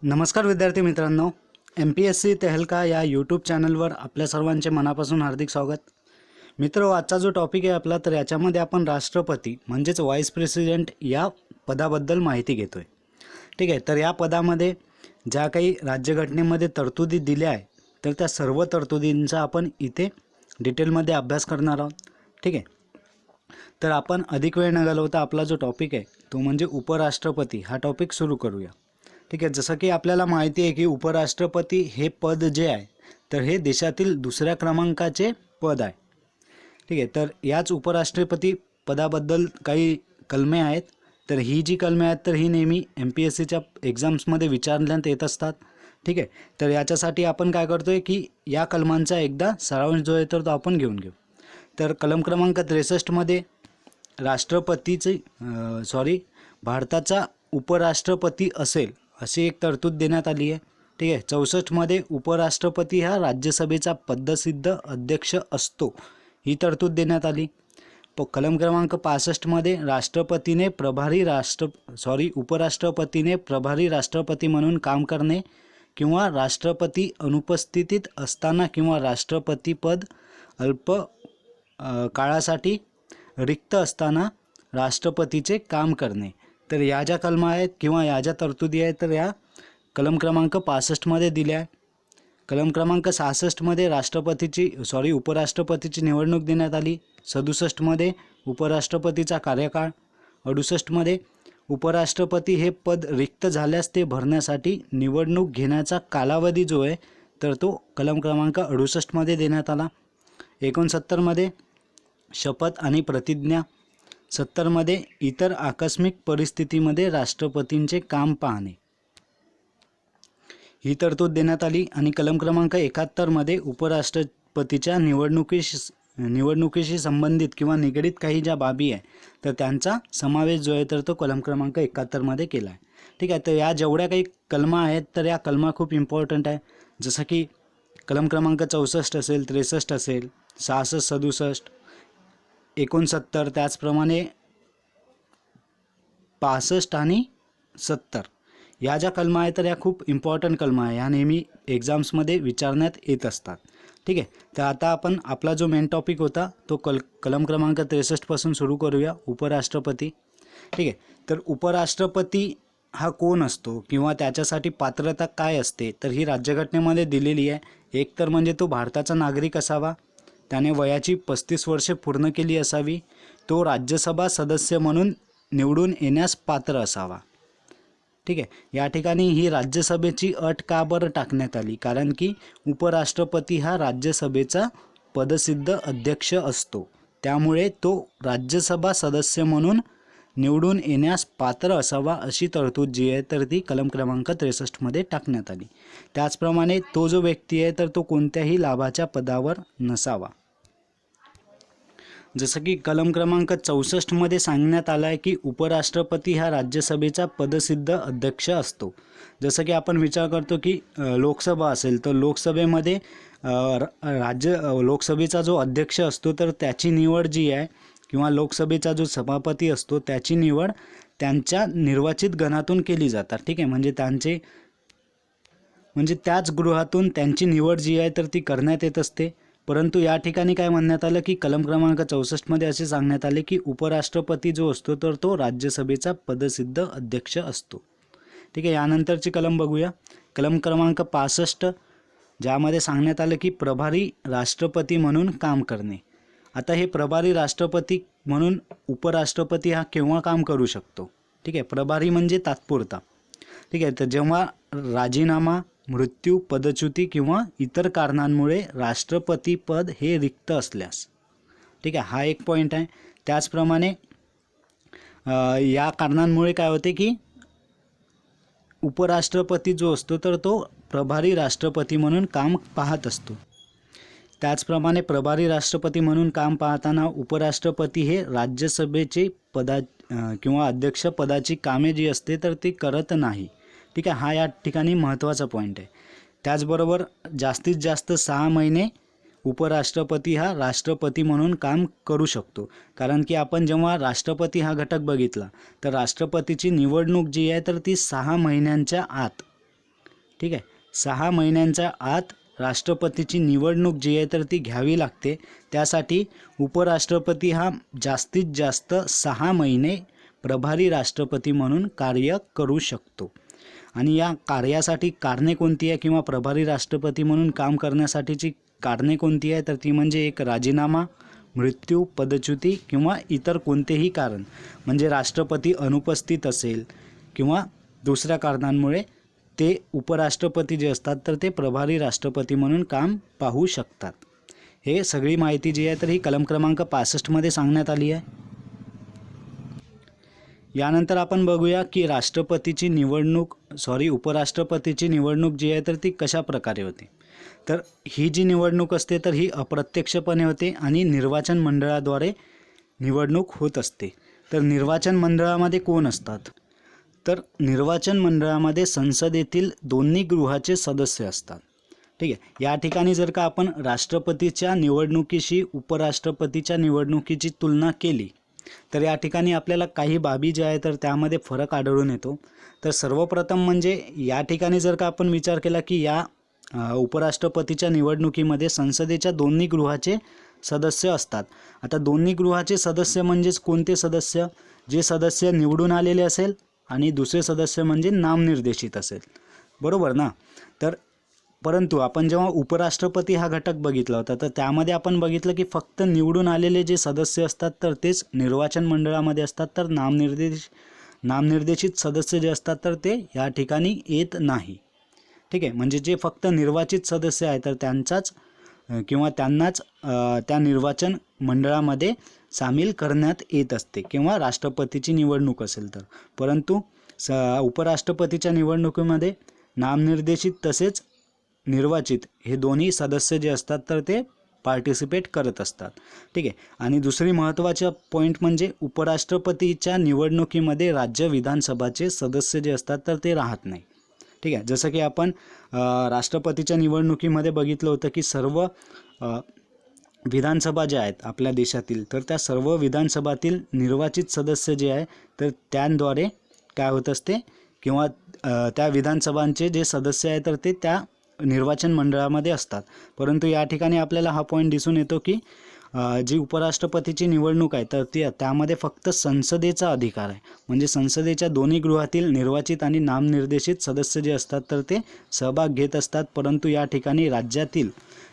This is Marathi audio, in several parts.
नमस्कार विद्यार्थी मित्रांनो, MPSC तहलका या यूट्यूब चॅनलवर आपल्या सर्वांचे मनापासून हार्दिक स्वागत. मित्र, आजचा जो टॉपिक आहे आपला, तर याच्यामध्ये आपण राष्ट्रपती म्हणजेच व्हाईस प्रेसिडेंट या पदाबद्दल माहिती घेतोय. ठीक आहे. तर या पदामध्ये ज्या काही राज्यघटनेमध्ये तरतुदी दिल्या आहे, तर त्या सर्व तरतुदींचा आपण इथे डिटेलमध्ये अभ्यास करणार आहोत. ठीक आहे. तर आपण अधिक वेळ न घालवता आपला जो टॉपिक आहे तो म्हणजे उपराष्ट्रपती हा टॉपिक सुरू करूया. ठीक आहे. जसं की आपल्याला माहिती आहे की उपराष्ट्रपती हे पद जे आहे तर हे देशातील दुसऱ्या क्रमांकाचे पद आहे. ठीक आहे. तर याच उपराष्ट्रपती पदाबद्दल काही कलमे आहेत. तर ही जी कलमे आहेत तर ही नेहमी MPSCच्या एक्झाम्समध्ये विचारण्यात येत असतात. ठीक आहे. तर याच्यासाठी आपण काय करतोय की या कलमांचा एकदा सारांश जो आहे तर तो आपण घेऊन घेऊ. तर कलम क्रमांक 63 मध्ये भारताचा उपराष्ट्रपती असेल अशी एक तरतूद देण्यात आली आहे. ठीक आहे. 64 मध्ये उपराष्ट्रपती हा राज्यसभेचा पदसिद्ध अध्यक्ष असतो ही तरतूद देण्यात आली. कलम क्रमांक 65 मध्ये उपराष्ट्रपतीने प्रभारी राष्ट्रपती म्हणून काम करणे किंवा राष्ट्रपती अनुपस्थितीत असताना किंवा राष्ट्रपती पद अल्प काळासाठी रिक्त असताना राष्ट्रपतीचे काम करणे. तर या ज्या कलमा आहेत किंवा या ज्या तरतुदी आहेत तर या कलम क्रमांक 65 मध्ये दिल्या आहे. कलम क्रमांक 66 मध्ये उपराष्ट्रपतीची निवडणूक देण्यात आली. 67 मध्ये उपराष्ट्रपतीचा कार्यकाळ. 68 मध्ये उपराष्ट्रपती हे पद रिक्त झाल्यास ते भरण्यासाठी निवडणूक घेण्याचा कालावधी जो आहे तर तो कलम क्रमांक 68 मध्ये देण्यात आला. 69 मध्ये शपथ आणि प्रतिज्ञा. 70 मध्ये इतर आकस्मिक परिस्थितीमध्ये राष्ट्रपतींचे काम पाहणे ही तरतूद देण्यात आली. आणि कलम क्रमांक 71 मध्ये उपराष्ट्रपतीच्या निवडणुकीशी संबंधित किंवा निगडीत काही ज्या बाबी आहे तर त्यांचा समावेश जो आहे तर तो कलम क्रमांक 71 मध्ये केला आहे. ठीक आहे. तर या जेवढ्या काही कलमा आहेत तर या कलमा खूप इम्पॉर्टंट आहे. जसं की कलम क्रमांक 64 असेल, 63 असेल, 66, 67, 69, त्याचप्रमाणे 65 आणि 70 या ज्या कलमा आहेत तर या खूप इम्पॉर्टंट कलमा आहे. ह्या नेहमी एक्झाम्समध्ये विचारण्यात येत असतात. ठीक आहे. तर आता आपण आपला जो मेन टॉपिक होता तो कलम क्रमांक 63 पासून सुरू करूया, उपराष्ट्रपती. ठीक आहे. तर उपराष्ट्रपती हा कोण असतो किंवा त्याच्यासाठी पात्रता काय असते तर ही राज्यघटनेमध्ये दिलेली आहे. एक तर म्हणजे तो भारताचा नागरिक असावा, त्याने वयाची 35 वर्षे पूर्ण केली असावी, तो राज्यसभा सदस्य म्हणून निवडून येण्यास पात्र असावा. ठीक आहे. या ठिकाणी ही राज्यसभेची अट का बरं टाकण्यात आली, कारण की उपराष्ट्रपती हा राज्यसभेचा पदसिद्ध अध्यक्ष असतो, त्यामुळे तो राज्यसभा सदस्य म्हणून निवडून येण्यास पात्र असावा अशी तरतूद जी आहे तर ती कलम क्रमांक 63 मध्ये टाकण्यात आली. त्याचप्रमाणे तो जो व्यक्ती आहे तर तो कोणत्याही लाभाच्या पदावर नसावा. जसं की कलम क्रमांक 64 मध्ये सांगण्यात आलं आहे की उपराष्ट्रपती हा राज्यसभेचा पदसिद्ध अध्यक्ष असतो. जसं की आपण विचार करतो की लोकसभा असेल तर लोकसभेमध्ये लोकसभेचा जो अध्यक्ष असतो तर त्याची निवड जी आहे किंवा लोकसभेचा जो सभापती असतो त्याची निवड त्यांच्या निर्वाचित गणातून केली जातात. ठीक आहे. म्हणजे त्याच गृहातून त्यांची निवड जी आहे तर ती करण्यात येत असते. परंतु या ठिकाणी काय म्हणण्यात आलं की कलम क्रमांक 64 मध्ये असे सांगण्यात आले की उपराष्ट्रपती जो असतो तर तो राज्यसभेचा पदसिद्ध अध्यक्ष असतो. ठीक आहे. यानंतरची कलम बघूया, कलम क्रमांक 65, ज्यामध्ये सांगण्यात आलं की प्रभारी राष्ट्रपती म्हणून काम करणे. आता हे प्रभारी राष्ट्रपती म्हणून उपराष्ट्रपती हा केव्हा काम करू शकतो. ठीक आहे. प्रभारी म्हणजे तात्पुरता. ठीक आहे. तर जेव्हा राजीनामा, मृत्यू, पदच्युती किंवा इतर कारणांमुळे राष्ट्रपती पद हे रिक्त असल्यास. ठीक आहे. हा एक पॉईंट आहे. त्याचप्रमाणे या कारणांमुळे काय होते की उपराष्ट्रपती जो असतो तर तो प्रभारी राष्ट्रपती म्हणून काम पाहत असतो. त्याचप्रमाणे प्रभारी राष्ट्रपती म्हणून काम पाहताना उपराष्ट्रपती हे राज्यसभेचे किंवा अध्यक्ष पदाची कामे जी असते तर ती करत नाही. ठीक आहे. हा या ठिकाणी महत्त्वाचा पॉईंट आहे. त्याचबरोबर जास्तीत जास्त 6 महिने उपराष्ट्रपती हा राष्ट्रपती म्हणून काम करू शकतो, कारण की आपण जेव्हा राष्ट्रपती हा घटक बघितला तर राष्ट्रपतीची निवडणूक जी आहे तर ती 6 महिन्यांच्या आत ठीक आहे. 6 महिन्यांच्या आत राष्ट्रपतीची निवडणूक जी आहे तर ती घ्यावी लागते. त्यासाठी उपराष्ट्रपती हा जास्तीत जास्त 6 महिने प्रभारी राष्ट्रपती म्हणून कार्य करू शकतो. आणि या कार्यासाठी कारणे कोणती आहे किंवा प्रभारी राष्ट्रपती म्हणून काम करण्यासाठीची कारणे कोणती आहे, तर ती म्हणजे एक राजीनामा, मृत्यू, पदच्युती किंवा इतर कोणतेही कारण, म्हणजे राष्ट्रपती अनुपस्थित असेल किंवा दुसऱ्या कारणांमुळे ते उपराष्ट्रपती जे असतात तर ते प्रभारी राष्ट्रपती म्हणून काम पाहू शकतात. हे सगळी माहिती जी आहे तर ही कलम क्रमांक 65 सांगण्यात आली आहे. यानंतर आपण बघूया की उपराष्ट्रपतीची निवडणूक जी आहे तर ती कशा प्रकारे होते. तर ही जी निवडणूक असते तर ही अप्रत्यक्षपणे होते आणि निर्वाचन मंडळाद्वारे निवडणूक होत असते. तर निर्वाचन मंडळामध्ये कोण असतात, तर निर्वाचन मंडळामध्ये संसदेतील दोन्ही गृहाचे सदस्य असतात. ठीक आहे. या ठिकाणी जर का आपण राष्ट्रपतीच्या निवडणुकीशी उपराष्ट्रपतीच्या निवडणुकीची तुलना केली तर या ठिकाणी आपल्याला काही बाबी ज्या आहेत तर त्यामध्ये फरक आढळून येतो. तर सर्वप्रथम म्हणजे या ठिकाणी जर का आपण विचार केला की या उपराष्ट्रपतीच्या निवडणुकीमध्ये संसदेच्या दोन्ही गृहाचे सदस्य असतात. आता दोन्ही गृहाचे सदस्य म्हणजेच कोणते सदस्य, जे सदस्य निवडून आलेले असेल आणि दुसरे सदस्य म्हणजे नामनिर्देशित असेल, बरोबर ना. तर परंतु आपण जेव्हा उपराष्ट्रपती हा घटक बघितला होता तर त्यामध्ये आपण बघितलं की फक्त निवडून आलेले जे सदस्य असतात तर तेच निर्वाचन मंडळामध्ये असतात. तर नामनिर्देशित सदस्य जे असतात तर ते या ठिकाणी येत नाही. ठीक आहे. म्हणजे जे फक्त निर्वाचित सदस्य आहेत तर त्यांनाच त्या निर्वाचन मंडळामध्ये सामील करण्यात येत असते किंवा राष्ट्रपतीची निवडणूक असेल तर. परंतु उपराष्ट्रपतीच्या निवडणुकीमध्ये नामनिर्देशित तसेच निर्वाचित हे दोन्ही सदस्य जे असतात तर ते पार्टिसिपेट करत असतात. ठीक आहे. आणि दुसरी महत्त्वाची पॉईंट म्हणजे उपराष्ट्रपतीच्या निवडणुकीमध्ये राज्य विधानसभाचे सदस्य जे असतात तर ते राहत नाही. ठीक आहे. जसं की आपण राष्ट्रपतीच्या निवडणुकीमध्ये बघितलं होतं की सर्व विधानसभा ज्या आहेत आपल्या देशातील तर त्या सर्व विधानसभातील निर्वाचित सदस्य जे आहे तर त्यांद्वारे काय होत असते किंवा त्या विधानसभांचे जे सदस्य आहे तर ते त्या निर्वाचन मंडळामध्ये असतात. परंतु या ठिकाणी आपल्याला हा पॉईंट दिसून येतो की जी उपराष्ट्रपतीची निवडणूक आहे तर त्यामध्ये फक्त संसदेचा अधिकार आहे. म्हणजे संसदेच्या दोन्ही गृहातील निर्वाचित आणि नामनिर्देशित सदस्य जे असतात तर ते सहभाग घेत असतात. परंतु या ठिकाणी राज्यातील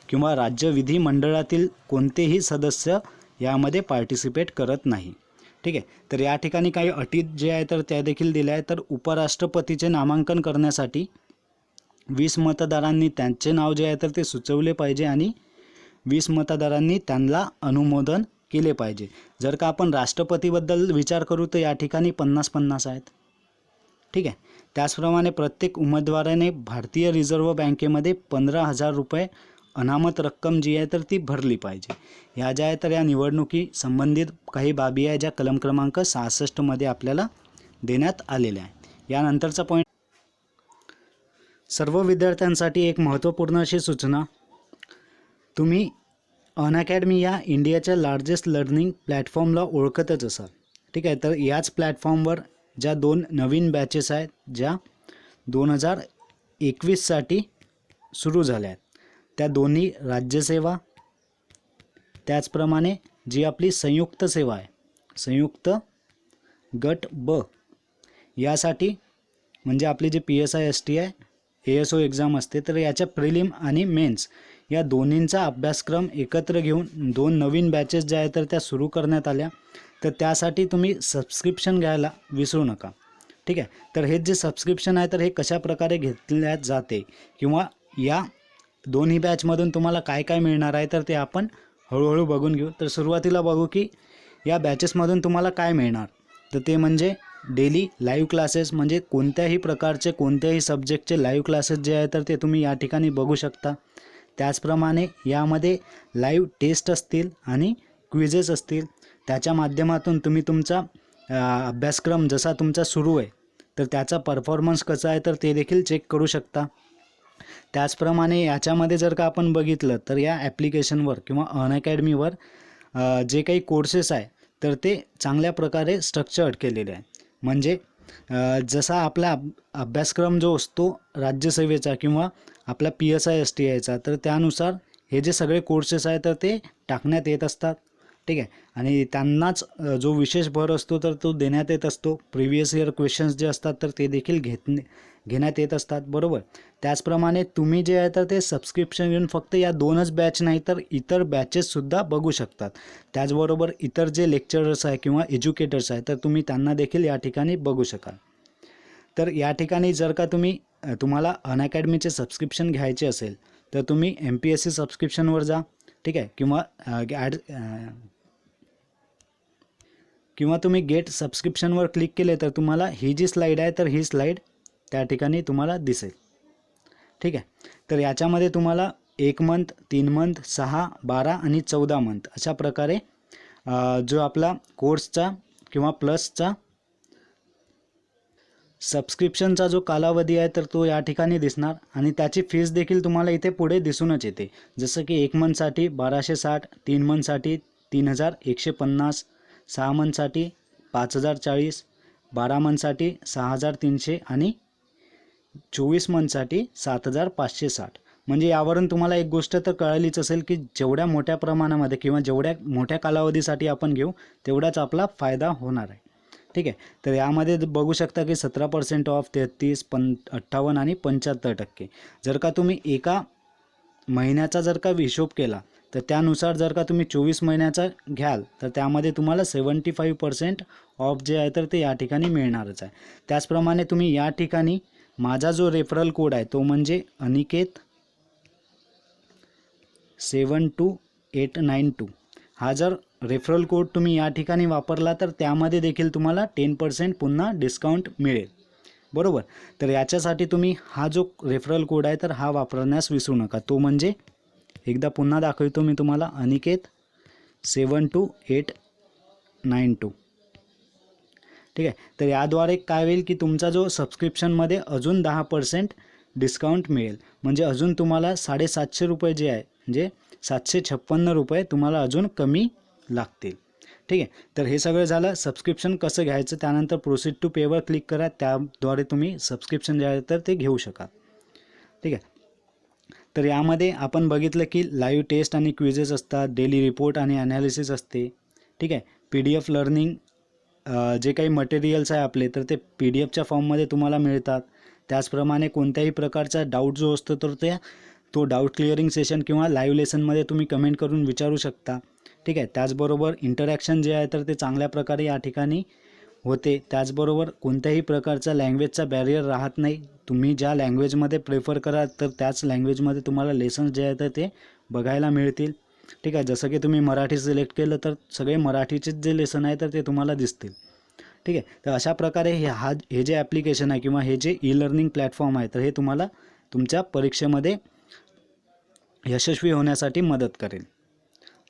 किंवा राज्य विधिमंडळातील कोणतेही सदस्य यामध्ये पार्टिसिपेट करत नाही. ठीक आहे. तर या ठिकाणी काही अटी जे आहे तर त्या देखील दिल्या आहेत. तर उपराष्ट्रपतीचे नामांकन करण्यासाठी 20 मतदारांनी त्यांचे नाव जे आहे तर ते सुचवले पाहिजे आणि 20 मतदारांनी त्यांना अनुमोदन केले पाहिजे. जर का आपण राष्ट्रपतीबद्दल विचार करू तर या ठिकाणी 50-50 आहेत. ठीक आहे. त्याचप्रमाणे प्रत्येक उमेदवाराने भारतीय रिझर्व्ह बँकेमध्ये 15,000 रुपये अनामत रक्कम जी आहे तर ती भरली पाहिजे. ह्या ज्या आहे तर या निवडणुकी संबंधित काही बाबी आहे ज्या कलम क्रमांक 66 आपल्याला देण्यात आलेल्या आहे. यानंतरचा पॉईंट, सर्व विद्यार्थ्यांसाठी एक महत्त्वपूर्ण अशी सूचना, तुम्ही अनअकॅडमी या इंडियाच्या लार्जेस्ट लर्निंग प्लॅटफॉर्मला ओळखतच असाल. ठीक आहे. तर याच प्लॅटफॉर्मवर ज्या 2 नवीन बॅचेस आहेत ज्या 2021साठी सुरू झाल्या आहेत त्या दोन्ही राज्यसेवा त्याचप्रमाणे जी आपली संयुक्त सेवा आहे, संयुक्त गट ब यासाठी म्हणजे आपली जी PSI ST आहे ASO एक्झाम असते तर याच्या प्रिलिम आणि मेन्स या दोन्हींचा अभ्यासक्रम एकत्र घेऊन 2 नवीन बॅचेस ज्या आहेत तर त्या सुरू करण्यात आल्या. तर त्यासाठी तुम्ही सबस्क्रिप्शन घ्यायला विसरू नका. ठीक आहे. तर हे जे सबस्क्रिप्शन आहे तर हे कशा प्रकारे घेतल्या जाते किंवा या दोन्ही बॅचमधून तुम्हाला काय काय मिळणार आहे तर ते आपण हळूहळू बघून घेऊ. तर सुरुवातीला बघू की या बॅचेसमधून तुम्हाला काय मिळणार. तर ते म्हणजे डेली लाईव्ह क्लासेस, म्हणजे कोणत्याही प्रकारचे कोणत्याही सब्जेक्टचे लाईव्ह क्लासेस जे आहे तर ते तुम्ही या ठिकाणी बघू शकता. त्याचप्रमाणे यामध्ये लाईव्ह टेस्ट असतील आणि क्विजेस असतील. त्याच्या माध्यमातून तुम्ही तुमचा अभ्यासक्रम जसा तुमचा सुरू आहे तर त्याचा परफॉर्मन्स कसा आहे तर ते देखील चेक करू शकता. त्याचप्रमाणे याच्यामध्ये जर का आपण बघितलं तर या ॲप्लिकेशनवर किंवा अनअकॅडमीवर जे काही कोर्सेस आहे तर ते चांगल्या प्रकारे स्ट्रक्चर्ड केलेले आहे. म्हणजे जसा आपला अभ्यासक्रम जो असतो राज्यसेवेचा किंवा आपला PSI ST यायचा, तर त्यानुसार हे जे सगळे कोर्सेस आहेत तर ते टाकण्यात येत असतात. ठीक आहे. आणि त्यांनाच जो विशेष भर असतो तर तो देण्यात येत असतो. प्रिव्हियस इयर क्वेश्चन्स जे असतात तर ते देखील घेण्यात येत असतात. बरोबर. त्याचप्रमाणे तुम्ही जे आहे तर ते सबस्क्रिप्शन घेऊन फक्त या 2च बॅच नाही तर इतर बॅचेससुद्धा बघू शकतात. त्याचबरोबर इतर जे लेक्चरर्स आहे किंवा एज्युकेटर्स आहे तर तुम्ही त्यांना देखील या ठिकाणी बघू शकाल. तर या ठिकाणी जर का तुम्हाला अनअकॅडमीचे सबस्क्रिप्शन घ्यायचे असेल तर तुम्ही MPSC सबस्क्रिप्शनवर जा. ठीक आहे. किंवा तुम्ही गेट सबस्क्रिप्शनवर क्लिक केले तर तुम्हाला ही जी स्लाईड आहे तर ही स्लाईड त्या ठिकाणी तुम्हाला दिसेल. ठीक आहे. तर याच्यामध्ये तुम्हाला 1 मंथ, 3 मंथ, 6, 12 आणि 14 मंथ अशा प्रकारे जो आपला कोर्सचा किंवा प्लसचा सबस्क्रिप्शनचा जो कालावधी आहे तर तो या ठिकाणी दिसणार आणि त्याची फीस देखील तुम्हाला इथे पुढे दिसूनच येते. जसं की 1 मंथसाठी 1260, 3 मंथसाठी 3150, 6 मंथसाठी 5040, 12 मंथसाठी 6300 आणि 24 मंथसाठी 7560. म्हणजे यावरून तुम्हाला एक गोष्ट तर कळालीच असेल की जेवढ्या मोठ्या प्रमाणामध्ये किंवा जेवढ्या मोठ्या कालावधीसाठी आपण घेऊ तेवढाच आपला फायदा होणार आहे. ठीक आहे. तर यामध्ये बघू शकता की 17% ऑफ, 33, 58 आणि 75%. जर का तुम्ही एका महिन्याचा जर का हिशोब केला तर त्यानुसार जर का तुम्ही 24 महिन्याचा घ्याल तर त्यामध्ये तुम्हाला 75% ऑफ जे आहे तर ते या ठिकाणी मिळणारच आहे. त्याचप्रमाणे तुम्ही या ठिकाणी माझा जो रेफरल कोड आहे तो म्हणजे अनिकेत 72892 हा जर रेफरल कोड तुम्ही या ठिकाणी वापरला तर त्यामध्ये देखील तुम्हाला 10% पुन्हा डिस्काउंट मिळेल. बरोबर. तर याच्यासाठी तुम्ही हा जो रेफरल कोड आहे तर हा वापरण्यास विसरू नका. तो म्हणजे एकदा पुन्हा दाखवतो मी तुम्हाला, अनिकेत 72892. ठीक आहे. तर याद्वारे काय होईल की तुमचा जो सबस्क्रिप्शनमध्ये अजून 10% डिस्काउंट मिळेल. म्हणजे अजून तुम्हाला 750 रुपये जे आहे म्हणजे 756 रुपये तुम्हाला अजून कमी लागतील. ठीक आहे. तर हे सगळं झालं सबस्क्रिप्शन कसं घ्यायचं. त्यानंतर प्रोसीड टू पेवर क्लिक करा. त्याद्वारे तुम्ही सबस्क्रिप्शन जे आहे तर ते घेऊ शकाल. ठीक आहे. तर यामध्ये आपण बघितलं की लाईव्ह टेस्ट आणि क्विजेस असतात, डेली रिपोर्ट आणि ॲनालिसिस असते. ठीक आहे. PDF लर्निंग जे काही मटेरियल्स आहे आपले तर ते PDF फॉर्ममध्ये तुम्हाला मिळतात. त्याचप्रमाणे कोणत्याही प्रकारचा डाऊट जो असतो तर तो डाऊट क्लिअरिंग सेशन किंवा लाईव्ह लेसनमध्ये तुम्ही कमेंट करून विचारू शकता. ठीक आहे. त्याचबरोबर इंटरॅक्शन जे आहे तर ते चांगल्या प्रकारे या ठिकाणी होते. त्याचबरोबर कोणत्याही प्रकारचा लँग्वेजचा बॅरियर राहत नाही. तुम्ही ज्या लँग्वेजमध्ये प्रेफर कराल तर त्याच लँग्वेजमध्ये तुम्हाला लेसन्स जे आहेत तर ते बघायला मिळतील. ठीक आहे. जसं की तुम्ही मराठी सिलेक्ट केलं तर सगळे मराठीचेच जे लेसन आहे तर ते तुम्हाला दिसतील. ठीक आहे. तर अशा प्रकारे हे जे ॲप्लिकेशन आहे किंवा हे जे लर्निंग प्लॅटफॉर्म आहे तर हे तुम्हाला तुमच्या परीक्षेमध्ये यशस्वी होण्यासाठी मदत करेल.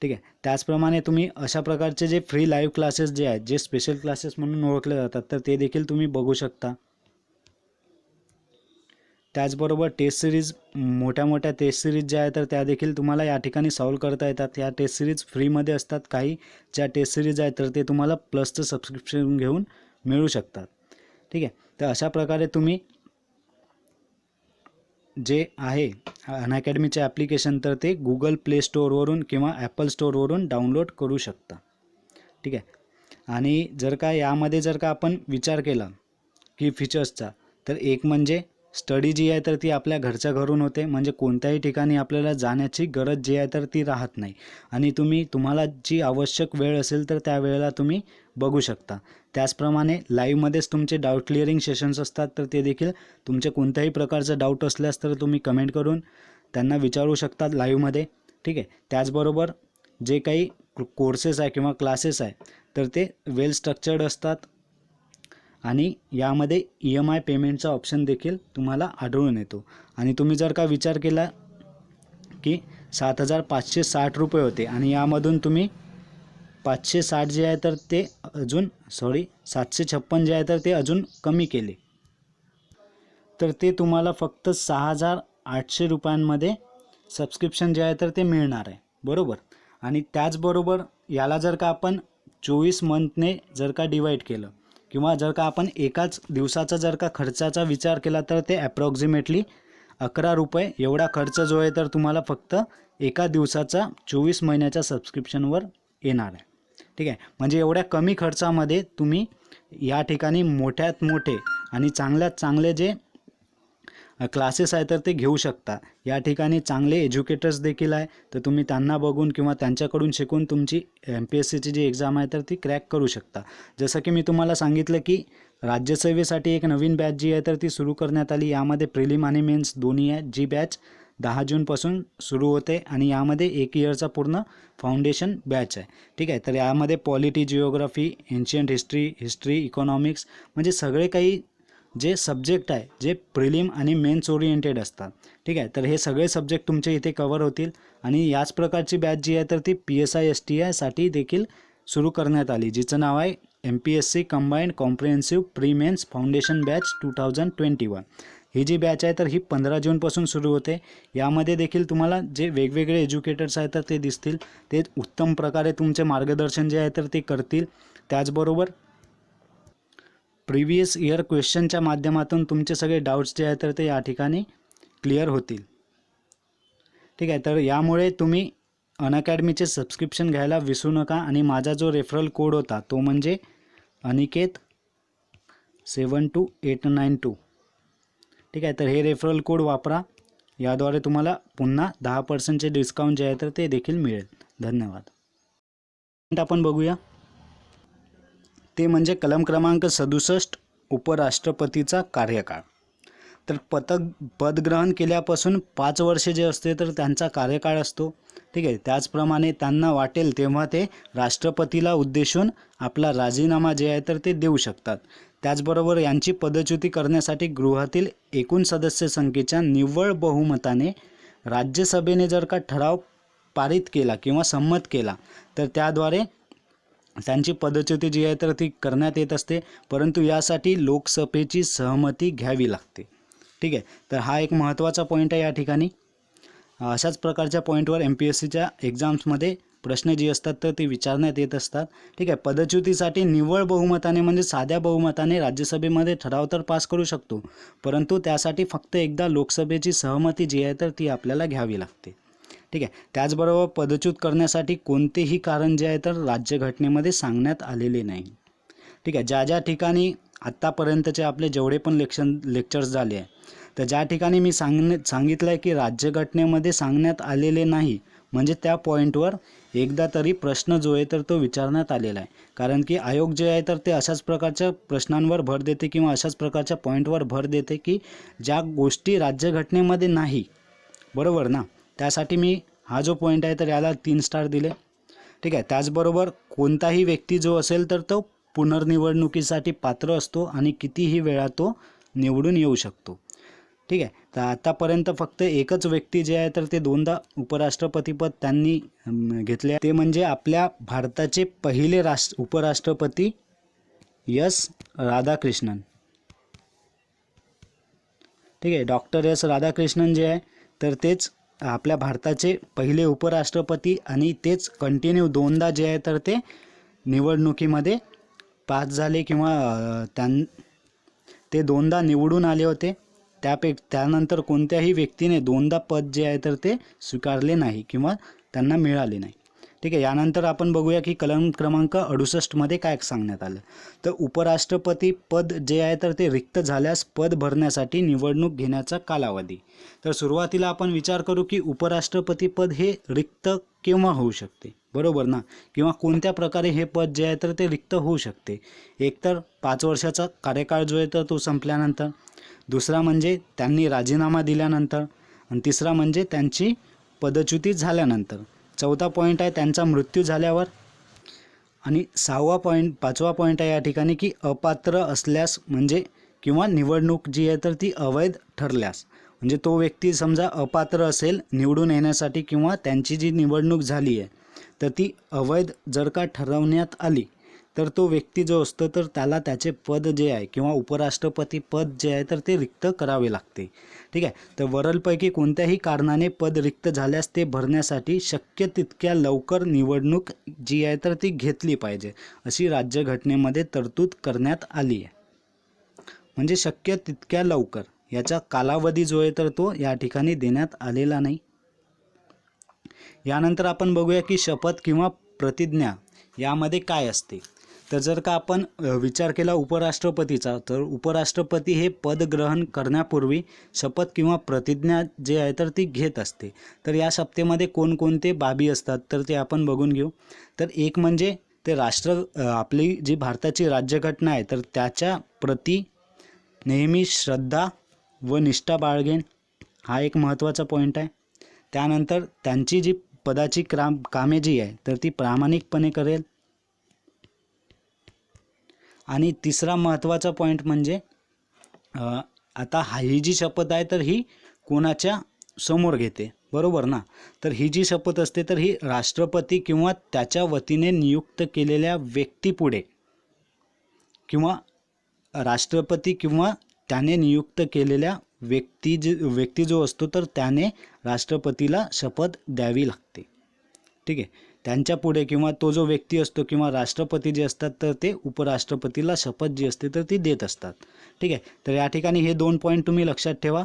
ठीक आहे. त्याचप्रमाणे तुम्ही अशा प्रकारचे जे फ्री लाईव्ह क्लासेस जे आहेत, जे स्पेशल क्लासेस म्हणून ओळखले जातात तर ते देखील तुम्ही बघू शकता. त्याचबरोबर टेस्ट सिरीज, मोठ्या टेस्ट सिरीज ज्या आहेत तर त्या देखील तुम्हाला या ठिकाणी सॉल्व करता येतात. या टेस्ट सिरीज फ्रीमध्ये असतात. काही ज्या टेस्ट सिरीज आहेत तर ते तुम्हाला प्लसचं सबस्क्रिप्शन घेऊन मिळू शकतात. ठीक आहे. तर अशा प्रकारे तुम्ही जे आहे अनअकॅडमीचे ॲप्लिकेशन तर ते गुगल प्ले स्टोअरवरून किंवा ॲपल स्टोअरवरून डाउनलोड करू शकता. ठीक आहे. आणि जर का यामध्ये जर का आपण विचार केला की फीचर्सचा तर एक म्हणजे स्टडी जी आहे तर ती आपल्या घरच्या घरून होते. म्हणजे कोणत्याही ठिकाणी आपल्याला जाण्याची गरज जी आहे तर ती राहत नाही आणि तुम्हाला जी आवश्यक वेळ असेल तर त्या वेळेला तुम्ही बघू शकता. त्याचप्रमाणे लाईव्हमध्येच तुमचे डाऊट क्लिअरिंग सेशन्स असतात तर ते देखील तुमचे कोणत्याही प्रकारचा डाऊट असल्यास तर तुम्ही कमेंट करून त्यांना विचारू शकतात लाईव्हमध्ये. ठीक आहे. त्याचबरोबर जे काही कोर्सेस आहे किंवा क्लासेस आहे तर ते वेल स्ट्रक्चर्ड असतात आणि यामध्ये EMI पेमेंटचा ऑप्शन देखील तुम्हाला आढळून येतो. आणि तुम्ही जर का विचार केला की 7560 रुपये होते आणि यामधून तुम्ही 560 जे आहे तर ते अजून 756 जे आहे तर ते अजून कमी केले तर ते तुम्हाला फक्त 6800 रुपयांमध्ये सबस्क्रिप्शन जे आहे तर ते मिळणार आहे. बरोबर. आणि त्याचबरोबर याला जर का आपण 24 मंथने जर का डिवाईड केलं किंवा जर का आपण एकाच दिवसाचा जर का खर्चाचा विचार केला तर ते ॲप्रॉक्सिमेटली 11 रुपये एवढा खर्च जो आहे तर तुम्हाला फक्त एका दिवसाचा 24 महिन्याच्या सबस्क्रिप्शनवर येणार आहे. ठीक आहे, म्हणजे एवढ्या कमी खर्चामध्ये तुम्ही या ठिकाणी मोठ्यात मोठे आणि चांगल्यात चांगले जे क्लासेस आहे तर ते घेऊ शकता. या ठिकाणी चांगले एज्युकेटर्स देखील आहे, तर तुम्ही त्यांना बघून किंवा त्यांच्याकडून शिकून तुमची MPSCची जी एक्झाम आहे तर ती क्रॅक करू शकता. जसं की मी तुम्हाला सांगितलं की राज्यसेवेसाठी एक नवीन बॅच जी आहे तर ती सुरू करण्यात आली. यामध्ये प्रिलिम आणि मेन्स दोन्ही आहे. जी बॅच 10 जूनपासून सुरू होते आणि यामध्ये 1 इयरचा पूर्ण फाउंडेशन बॅच आहे. ठीक आहे, तर यामध्ये polity, geography, ancient history, economics म्हणजे सगळे काही जे सब्जेक्ट आहे जे प्रिलिम आणि मेन्स ओरिएंटेड असतात. ठीक आहे, तर हे सगळे सब्जेक्ट तुमचे इथे कवर होतील. आणि याच प्रकारची बॅच जी आहे तर ती PSI STI साठी देखील सुरू करण्यात आली, जिचं नाव आहे MPSC combined comprehensive pre mains foundation batch 2021. ही जी बॅच आहे तर ही 15 जूनपासून सुरू होते. यामध्ये देखील तुम्हाला जे वेगवेगळे एज्युकेटर्स आहेत तर ते दिसतील. ते उत्तम प्रकारे तुमचे मार्गदर्शन जे आहे तर ते करतील. त्याचबरोबर प्रिव्हियस इयर क्वेश्चनच्या माध्यमातून तुमचे सगळे डाऊट्स जे आहेत तर ते या ठिकाणी क्लिअर होतील. ठीक आहे, तर यामुळे तुम्ही अनअकॅडमीचे सबस्क्रिप्शन घ्यायला विसरू नका. आणि माझा जो रेफरल कोड होता तो म्हणजे अनिकेत 72892. ठीक आहे, तर हे रेफरल कोड वापरा. याद्वारे तुम्हाला पुन्हा 10% डिस्काउंट जे आहे तर ते देखील मिळेल. धन्यवाद. आपण बघूया ते म्हणजे कलम क्रमांक 67 उपराष्ट्रपतीचा कार्यकाळ. तर पदग्रहण केल्यापासून 5 वर्षे जे असते तर त्यांचा कार्यकाळ असतो. ठीक आहे, त्याचप्रमाणे त्यांना वाटेल तेव्हा ते राष्ट्रपतीला उद्देशून आपला राजीनामा जे आहे तर ते देऊ शकतात. त्याचबरोबर यांची पदच्युती करण्यासाठी गृहातील एकूण सदस्य संख्येच्या निव्वळ बहुमताने राज्यसभेने जर का ठराव पारित केला किंवा संमत केला तर त्याद्वारे त्यांची पदच्युती जी आहे तर ती करण्यात येत असते. परंतु यासाठी लोकसभेची सहमती घ्यावी लागते. ठीक आहे, तर हा एक महत्त्वाचा पॉईंट आहे या ठिकाणी. अशाच प्रकारच्या पॉईंटवर MPSCच्या एक्झाम्समध्ये प्रश्न जे असतात तर ते विचारण्यात येत असतात. ठीक आहे, पदच्युतीसाठी निव्वळ बहुमताने म्हणजे साध्या बहुमताने राज्यसभेमध्ये ठराव तर पास करू शकतो, परंतु त्यासाठी फक्त एकदा लोकसभेची सहमती जी आहे तर ती आपल्याला घ्यावी लागते. ठीक आहे, त्याचबरोबर पदच्युत करण्यासाठी कोणतेही कारण जे आहे तर राज्यघटनेमध्ये सांगण्यात आलेले नाही. ठीक आहे, ज्या ज्या ठिकाणी आत्तापर्यंतचे आपले जेवढे पण लेक्चर्स झाले आहे तर ज्या ठिकाणी मी सांगितलं आहे की राज्यघटनेमध्ये सांगण्यात आलेले नाही म्हणजे त्या पॉईंटवर एकदा तरी प्रश्न जो आहे तर तो विचारण्यात आलेला आहे. कारण की आयोग जे आहे तर ते अशाच प्रकारच्या प्रश्नांवर भर देते किंवा अशाच प्रकारच्या पॉईंटवर भर देते की ज्या गोष्टी राज्यघटनेमध्ये नाही. बरोबर ना, त्यासाठी मी हा जो पॉईंट आहे तर याला 3 स्टार दिले. ठीक आहे, त्याचबरोबर कोणताही व्यक्ती जो असेल तर तो पुनर्निवडणुकीसाठी पात्र असतो आणि कितीही वेळा तो निवडून येऊ शकतो. ठीक आहे, तर आतापर्यंत फक्त एकच व्यक्ती जे आहे तर ते 2दा उपराष्ट्रपतीपद त्यांनी घेतले, ते म्हणजे आपल्या भारताचे पहिले उपराष्ट्रपती S. राधाकृष्णन. ठीक आहे, डॉक्टर S. राधाकृष्णन जे आहे तर तेच आपल्या भारताचे पहिले उपराष्ट्रपती आणि तेच कंटिन्यू 2दा जे आहे तर ते निवडणुकीमध्ये पास झाले किंवा ते 2दा निवडून आले होते. त्यानंतर कोणत्याही व्यक्तीने 2दा पद जे आहे तर ते स्वीकारले नाही किंवा त्यांना मिळाले नाही. ठीक आहे, यानंतर आपण बघूया की कलम क्रमांक 68 मध्ये काय सांगण्यात आलं. तर उपराष्ट्रपती पद जे आहे तर ते रिक्त झाल्यास पद भरण्यासाठी निवडणूक घेण्याचा कालावधी. तर सुरुवातीला आपण विचार करू की उपराष्ट्रपती पद हे रिक्त केव्हा होऊ शकते. बरोबर ना, किंवा कोणत्या प्रकारे हे पद जे आहे तर ते रिक्त होऊ शकते. एकतर 5 वर्षाचा कार्यकाळ जो आहे तर तो संपल्यानंतर, दुसरा म्हणजे त्यांनी राजीनामा दिल्यानंतर, आणि तिसरा म्हणजे त्यांची पदच्युती झाल्यानंतर, चौथा पॉईंट आहे त्यांचा मृत्यू झाल्यावर, आणि 5वा पॉईंट आहे या ठिकाणी की अपात्र असल्यास म्हणजे किंवा निवडणूक जी आहे तर ती अवैध ठरल्यास. म्हणजे तो व्यक्ती समजा अपात्र असेल निवडून येण्यासाठी किंवा त्यांची जी निवडणूक झाली आहे तर ती अवैध जर का ठरवण्यात आली तर तो व्यक्ती जो असतो तर त्याला त्याचे पद जे आहे किंवा उपराष्ट्रपती पद जे आहे तर ते रिक्त करावे लागते. ठीक आहे. तर वरीलपैकी कोणत्याही कारणाने पद रिक्त झाल्यास ते भरण्यासाठी शक्य तितक्या लवकर निवडणूक जी आहे तर ती घेतली पाहिजे, अशी राज्यघटनेमध्ये तरतूद करण्यात आली आहे. म्हणजे शक्य तितक्या लवकर, याचा कालावधी जो आहे तर तो या ठिकाणी देण्यात आलेला नाही. यानंतर आपण बघूया की शपथ किंवा प्रतिज्ञा यामध्ये काय असते. तर जर का आपण विचार केला उपराष्ट्रपतीचा, तर उपराष्ट्रपती हे पद ग्रहण करण्यापूर्वी शपथ किंवा प्रतिज्ञा जे आहे तर ती घेत असते. तर या शपथेमध्ये कोणकोणते बाबी असतात तर ते आपण बघून घेऊ. तर एक म्हणजे ते आपली जी भारताची राज्यघटना आहे तर त्याच्या प्रती नेहमी श्रद्धा व निष्ठा बाळगेन, हा एक महत्त्वाचा पॉईंट आहे. त्यानंतर त्यांची जी पदाची कामे जी आहे तर ती प्रामाणिकपणे करेल. आणि तिसरा महत्त्वाचा पॉईंट म्हणजे आता ही जी शपथ आहे तर ही कोणाच्या समोर घेते, बरोबर ना. तर ही जी शपथ असते तर ही राष्ट्रपती किंवा त्याच्या वतीने नियुक्त केलेल्या व्यक्तीपुढे, किंवा राष्ट्रपती किंवा त्याने नियुक्त केलेल्या व्यक्ती जो असतो तर त्याने राष्ट्रपतीला शपथ द्यावी लागते. ठीक आहे. त्यांच्या पुढे किंवा तो जो व्यक्ती असतो किंवा राष्ट्रपती जे असतात तर ते उपराष्ट्रपतीला शपथ जी असते तर ती देत असतात. ठीक आहे. तर या ठिकाणी हे 2 पॉईंट तुम्ही लक्षात ठेवा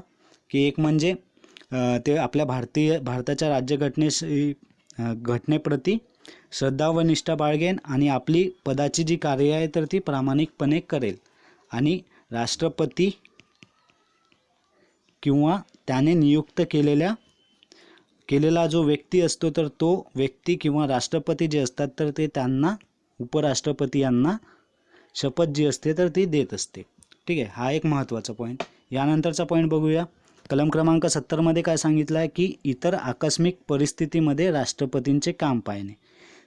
की एक म्हणजे ते आपल्या भारताच्या घटनेप्रती श्रद्धा व निष्ठा बाळगेन आणि आपली पदाची जी कार्य आहे तर ती प्रामाणिकपणे करेल. आणि राष्ट्रपती किंवा त्याने नियुक्त केलेला जो व्यक्ती असतो तर तो व्यक्ती किंवा राष्ट्रपती जे असतात तर ते त्यांना, उपराष्ट्रपती यांना शपथ जी असते तर ती देत असते. ठीक आहे. हा एक महत्त्वाचा पॉईंट. यानंतरचा पॉईंट बघूया. कलम क्रमांक 70मध्ये काय सांगितलं आहे की इतर आकस्मिक परिस्थितीमध्ये राष्ट्रपतींचे काम पाहणे.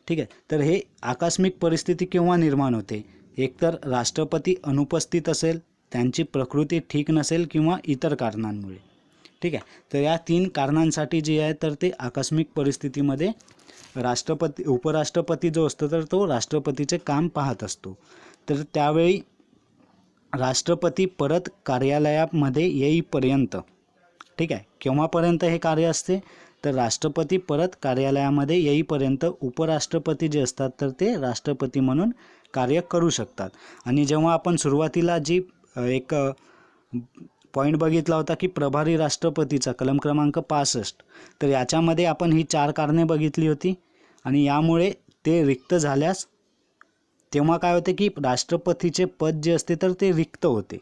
ठीक आहे. तर हे आकस्मिक परिस्थिती केव्हा निर्माण होते, एकतर राष्ट्रपती अनुपस्थित असेल, त्यांची प्रकृती ठीक नसेल किंवा इतर कारणांमुळे. ठीक आहे. तर या 3 कारणांसाठी जे आहे तर ते आकस्मिक परिस्थितीमध्ये उपराष्ट्रपती जो असतो तर तो राष्ट्रपतीचे काम पाहत असतो. तर त्यावेळी राष्ट्रपती परत कार्यालयामध्ये येईपर्यंत, ठीक आहे, केव्हापर्यंत हे कार्य असते तर राष्ट्रपती परत कार्यालयामध्ये येईपर्यंत उपराष्ट्रपती जे असतात तर ते राष्ट्रपती म्हणून कार्य करू शकतात. आणि जेव्हा आपण सुरुवातीला जी एक पॉईंट बघितला होता की प्रभारी राष्ट्रपतीचा कलम क्रमांक 65, तर याच्यामध्ये आपण ही 4 कारणे बघितली होती. आणि यामुळे ते रिक्त झाल्यास तेव्हा काय होते की राष्ट्रपतीचे पद जे असते तर ते रिक्त होते.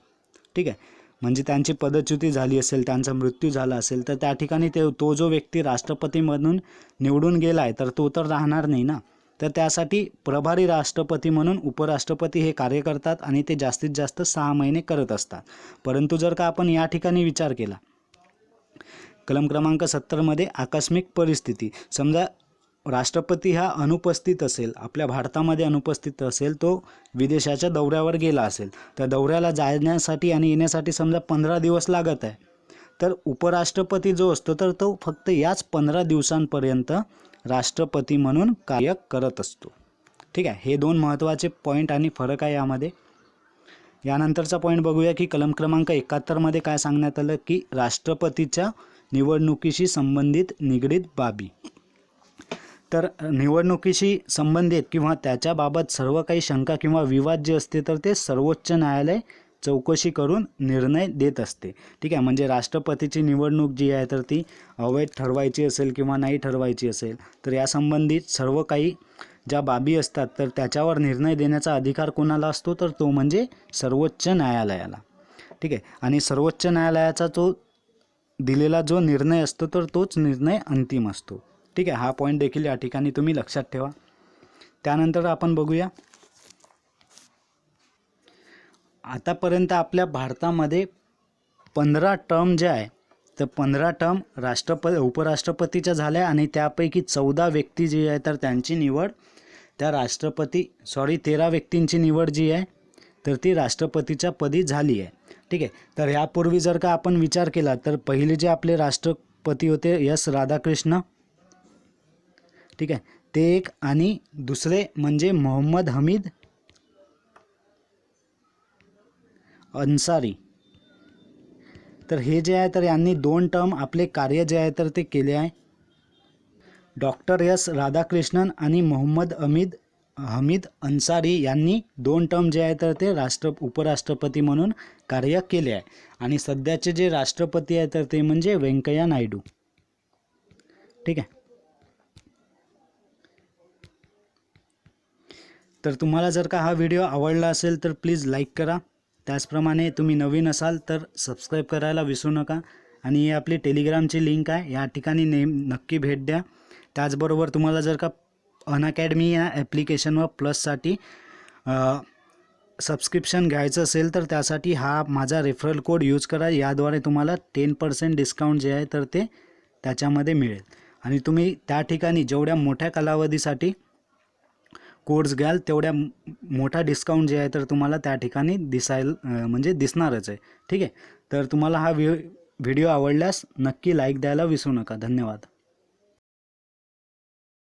ठीक आहे. म्हणजे त्यांची पदच्युती झाली असेल, त्यांचा मृत्यू झाला असेल तर त्या ठिकाणी तो जो व्यक्ती राष्ट्रपती म्हणून निवडून गेला आहे तर तो तर राहणार नाही ना. तर त्यासाठी प्रभारी राष्ट्रपती म्हणून उपराष्ट्रपती हे कार्य करतात आणि ते जास्तीत जास्त 6 महिने करत असतात. परंतु जर का आपण या ठिकाणी विचार केला कलम क्रमांक 70मध्ये आकस्मिक परिस्थिती, समजा राष्ट्रपती हा अनुपस्थित असेल, आपल्या भारतामध्ये अनुपस्थित असेल, तो विदेशाच्या दौऱ्यावर गेला असेल, तर दौऱ्याला जाण्यासाठी आणि येण्यासाठी समजा 15 दिवस लागत आहे, तर उपराष्ट्रपती जो असतो तर तो फक्त याच 15 दिवसांपर्यंत राष्ट्रपती म्हणून कार्य करत असतो. ठीक आहे. हे 2 महत्त्वाचे पॉईंट आणि फरक आहे यामध्ये. यानंतरचा पॉईंट बघूया की कलम क्रमांक 71मध्ये काय सांगण्यात आलं की राष्ट्रपतीच्या निवडणुकीशी संबंधित निगडीत बाबी. तर निवडणुकीशी संबंधित किंवा त्याच्याबाबत सर्व काही शंका किंवा विवाद जे असते तर ते सर्वोच्च न्यायालय चौकशी करून निर्णय देत असते. ठीक आहे. म्हणजे राष्ट्रपतीची निवडणूक जी आहे तर ती अवैध ठरवायची असेल किंवा नाही ठरवायची असेल तर या संबंधित सर्व काही ज्या बाबी असतात तर त्याच्यावर निर्णय देण्याचा अधिकार कोणाला असतो तर तो म्हणजे सर्वोच्च न्यायालयाला. ठीक आहे. आणि सर्वोच्च न्यायालयाचा जो दिलेला जो निर्णय असतो तर तोच निर्णय अंतिम असतो. ठीक आहे. हा पॉईंट देखील या ठिकाणी तुम्ही लक्षात ठेवा. त्यानंतर आपण बघूया, आतापर्यंत आपल्या भारतामध्ये 15 टर्म जे आहे तर 15 टर्म उपराष्ट्रपतीच्या झाल्या आणि त्यापैकी 14 व्यक्ती जी आहे तर त्यांची निवड त्या 13 व्यक्तींची निवड जी आहे तर ती राष्ट्रपतीच्या पदी झाली आहे. ठीक आहे. तर यापूर्वी जर का आपण विचार केला तर पहिले जे आपले राष्ट्रपती होते एस राधाकृष्ण, ठीक आहे, ते एक, आणि दुसरे म्हणजे मोहम्मद हमीद अन्सारी. तर हे जे आहे तर यांनी 2 टर्म आपले कार्य जे आहे तर ते केले आहे. डॉक्टर एस राधाकृष्णन आणि मोहम्मद हमीद अन्सारी यांनी 2 टर्म जे आहे तर ते उपराष्ट्रपती म्हणून कार्य केले आहे. आणि सध्याचे जे राष्ट्रपती आहे तर ते म्हणजे व्यंकय्या नायडू. ठीक आहे. तर तुम्हाला जर का हा व्हिडिओ आवडला असेल तर प्लीज लाईक करा. त्याचप्रमाणे तुम्ही नवीन असाल तर सबस्क्राईब करायला विसरू नका. आणि ही आपली टेलिग्रामची लिंक आहे, या ठिकाणी नक्की भेट द्या. त्याचबरोबर तुम्हाला जर का अनअकॅडमी या ॲप्लिकेशनवर प्लससाठी सबस्क्रिप्शन घ्यायचं असेल तर त्यासाठी हा माझा रेफरल कोड यूज करा. याद्वारे तुम्हाला 10% डिस्काउंट जे आहे तर ते त्याच्यामध्ये मिळेल. आणि तुम्ही त्या ठिकाणी जेवढ्या मोठ्या कालावधीसाठी कोर्स घ्याल तेवढ्या मोठा डिस्काउंट जे आहे तर तुम्हाला त्या ठिकाणी म्हणजे दिसणारच आहे. ठीक आहे. तर तुम्हाला हा व्हिडिओ आवडल्यास नक्की लाईक द्यायला विसरू नका. धन्यवाद.